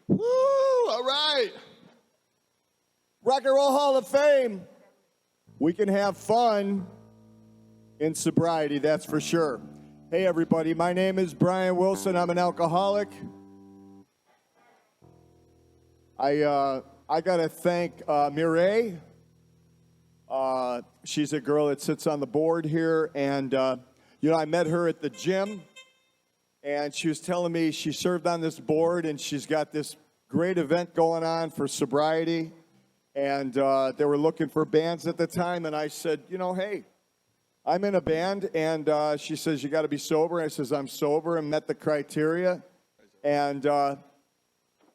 Woo! All right. Rock and Roll Hall of Fame. We can have fun in sobriety, that's for sure. Hey, everybody. My name is Bryan Wilson. I'm an alcoholic. I got to thank Mireille. She's a girl that sits on the board here. And, I met her at the gym. And she was telling me she served on this board, and she's got this great event going on for sobriety. And they were looking for bands at the time, and I said, hey, I'm in a band. And she says, you got to be sober. I says, I'm sober, and met the criteria. And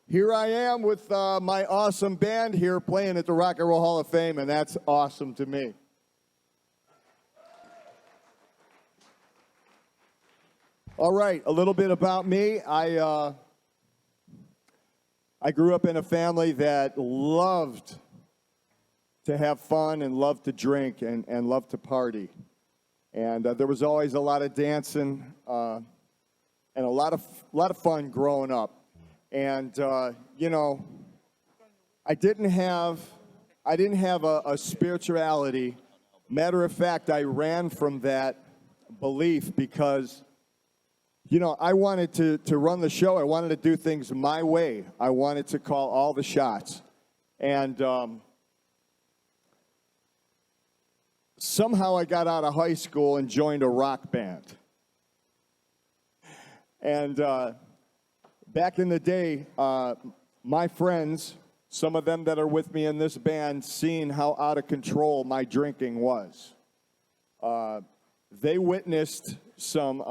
here I am with my awesome band here playing at the Rock and Roll Hall of Fame, and that's awesome to me. All right, a little bit about me. I grew up in a family that loved to have fun and loved to drink and loved to party. And there was always a lot of dancing and a lot of fun growing up. And I didn't have a spirituality. Matter of fact, I ran from that belief because I wanted to run the show. I wanted to do things my way. I wanted to call all the shots. And somehow I got out of high school and joined a rock band. And back in the day, my friends, some of them that are with me in this band, seen how out of control my drinking was. They witnessed some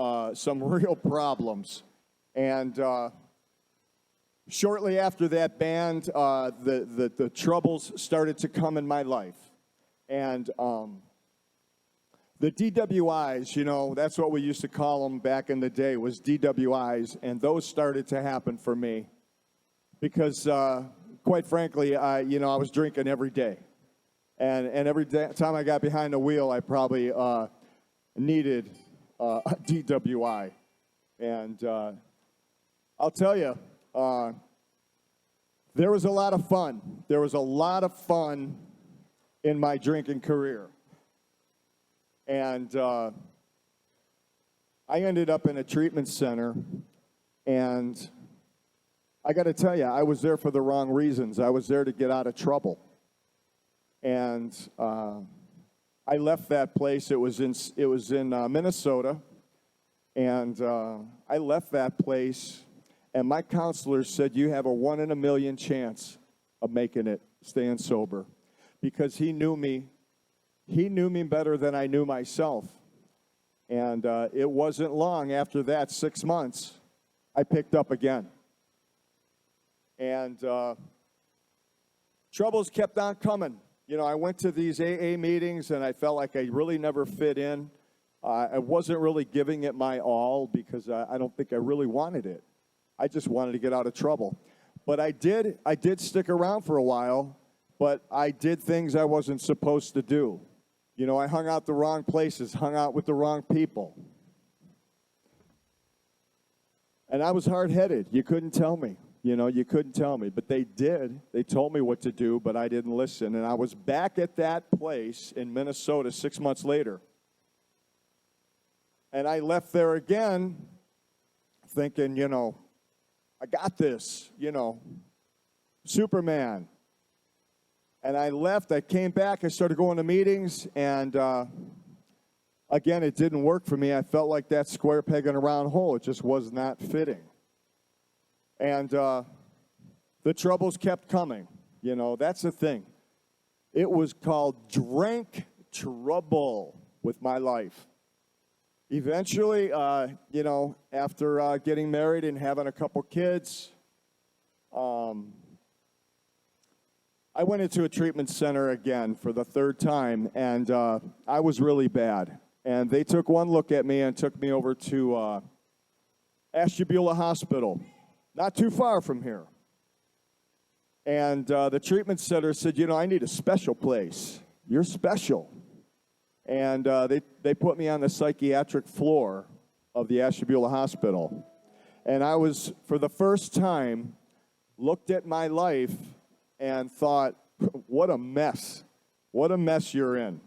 real problems, and shortly after that band, the troubles started to come in my life, and the DWIs, that's what we used to call them back in the day, was DWIs, and those started to happen for me because, quite frankly, I was drinking every day, and every time I got behind the wheel, I probably needed a DWI. And I'll tell you, there was a lot of fun. There was a lot of fun in my drinking career. And I ended up in a treatment center, and I got to tell you, I was there for the wrong reasons. I was there to get out of trouble. And I left that place. It was in Minnesota, and I left that place, and my counselor said, you have a 1 in a million chance of making it, staying sober, because he knew me. He knew me better than I knew myself. And it wasn't long after that, 6 months, I picked up again. And troubles kept on coming. I went to these AA meetings, and I felt like I really never fit in. I wasn't really giving it my all because I don't think I really wanted it. I just wanted to get out of trouble. But I did stick around for a while, but I did things I wasn't supposed to do. I hung out the wrong places, hung out with the wrong people. And I was hard-headed. You couldn't tell me. You couldn't tell me, but they did. They told me what to do, but I didn't listen. And I was back at that place in Minnesota 6 months later. And I left there again thinking, I got this, Superman. And I left. I came back. I started going to meetings, and again, it didn't work for me. I felt like that square peg in a round hole. It just was not fitting. And the troubles kept coming. That's the thing. It was called drink trouble with my life. Eventually, after getting married and having a couple kids, I went into a treatment center again for the third time, and I was really bad. And they took one look at me and took me over to Ashtabula Hospital. Not too far from here. And the treatment center said, I need a special place. You're special. And they put me on the psychiatric floor of the Ashtabula Hospital. And I was, for the first time, looked at my life and thought, what a mess. What a mess you're in.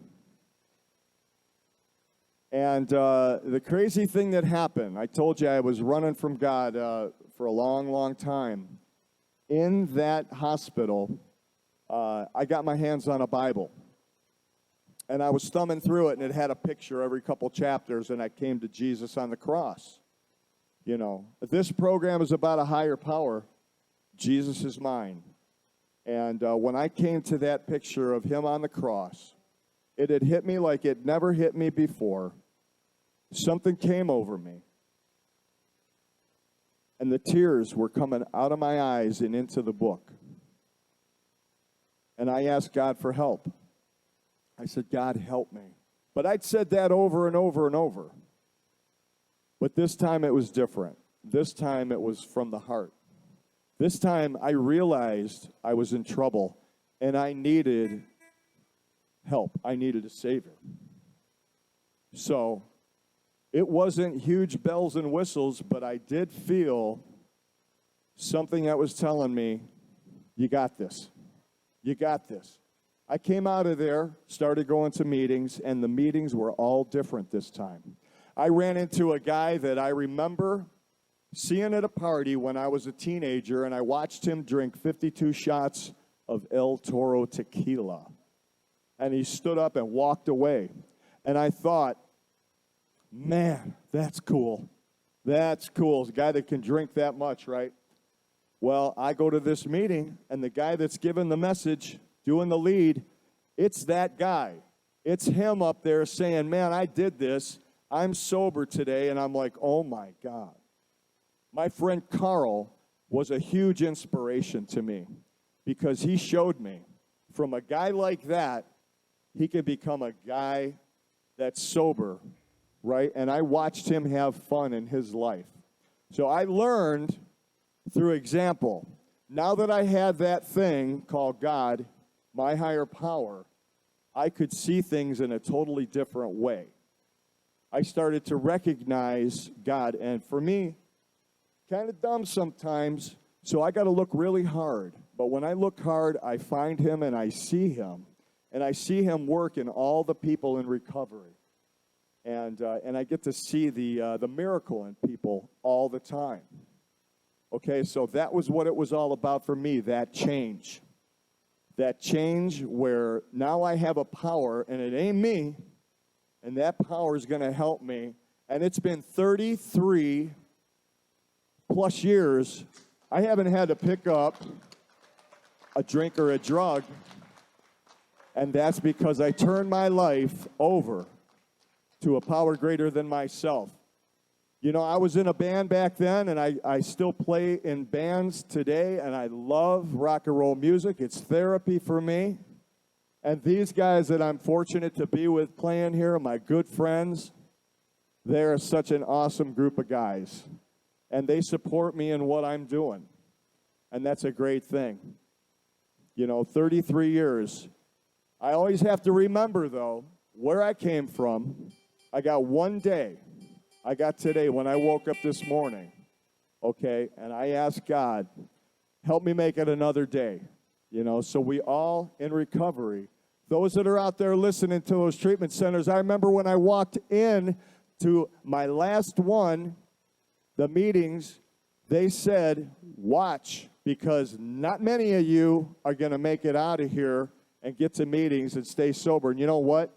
And the crazy thing that happened, I told you I was running from God for a long, long time. In that hospital, I got my hands on a Bible. And I was thumbing through it, and it had a picture every couple chapters, and I came to Jesus on the cross. You know, if this program is about a higher power, Jesus is mine. And when I came to that picture of him on the cross, it had hit me like it never hit me before. Something came over me. And the tears were coming out of my eyes and into the book. And I asked God for help. I said, God, help me. But I'd said that over and over and over. But this time it was different. This time it was from the heart. This time I realized I was in trouble and I needed help. I needed a Savior. So it wasn't huge bells and whistles, but I did feel something that was telling me, you got this. You got this. I came out of there, started going to meetings, and the meetings were all different this time. I ran into a guy that I remember seeing at a party when I was a teenager, and I watched him drink 52 shots of El Toro tequila. And he stood up and walked away. And I thought, man, that's cool. That's cool. It's a guy that can drink that much, right? Well, I go to this meeting, and the guy that's giving the message, doing the lead, it's that guy. It's him up there saying, man, I did this. I'm sober today. And I'm like, oh, my God. My friend Carl was a huge inspiration to me because he showed me from a guy like that, he could become a guy that's sober, right? And I watched him have fun in his life. So I learned through example. Now that I had that thing called God, my higher power, I could see things in a totally different way. I started to recognize God, and for me, kind of dumb sometimes, so I got to look really hard. But when I look hard, I find him and I see him. And I see him work in all the people in recovery. And I get to see the miracle in people all the time. Okay, so that was what it was all about for me, that change. That change where now I have a power, and it ain't me, and that power is going to help me. And it's been 33 plus years, I haven't had to pick up a drink or a drug, and that's because I turned my life over to a power greater than myself. You know, I was in a band back then, and I still play in bands today, and I love rock and roll music. It's therapy for me. And these guys that I'm fortunate to be with playing here, my good friends, they're such an awesome group of guys. And they support me in what I'm doing. And that's a great thing. You know, 33 years. I always have to remember, though, where I came from. I got one day. I got today when I woke up this morning. Okay? And I asked God, help me make it another day. You know, so we all in recovery. Those that are out there listening to those treatment centers, I remember when I walked in to my last one, the meetings, they said, watch, because not many of you are going to make it out of here and get to meetings and stay sober. And you know what?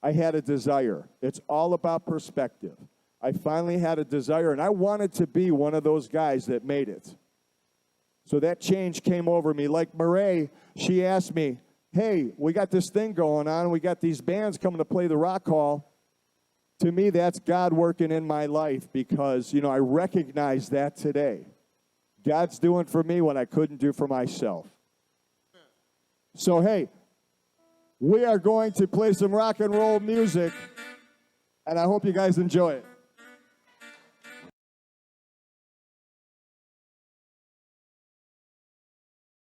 I had a desire. It's all about perspective. I finally had a desire, and I wanted to be one of those guys that made it. So that change came over me. Like Marae, she asked me, hey, we got this thing going on. We got these bands coming to play the Rock Hall. To me, that's God working in my life because, you know, I recognize that today. God's doing for me what I couldn't do for myself. So, hey, we are going to play some rock and roll music, and I hope you guys enjoy it.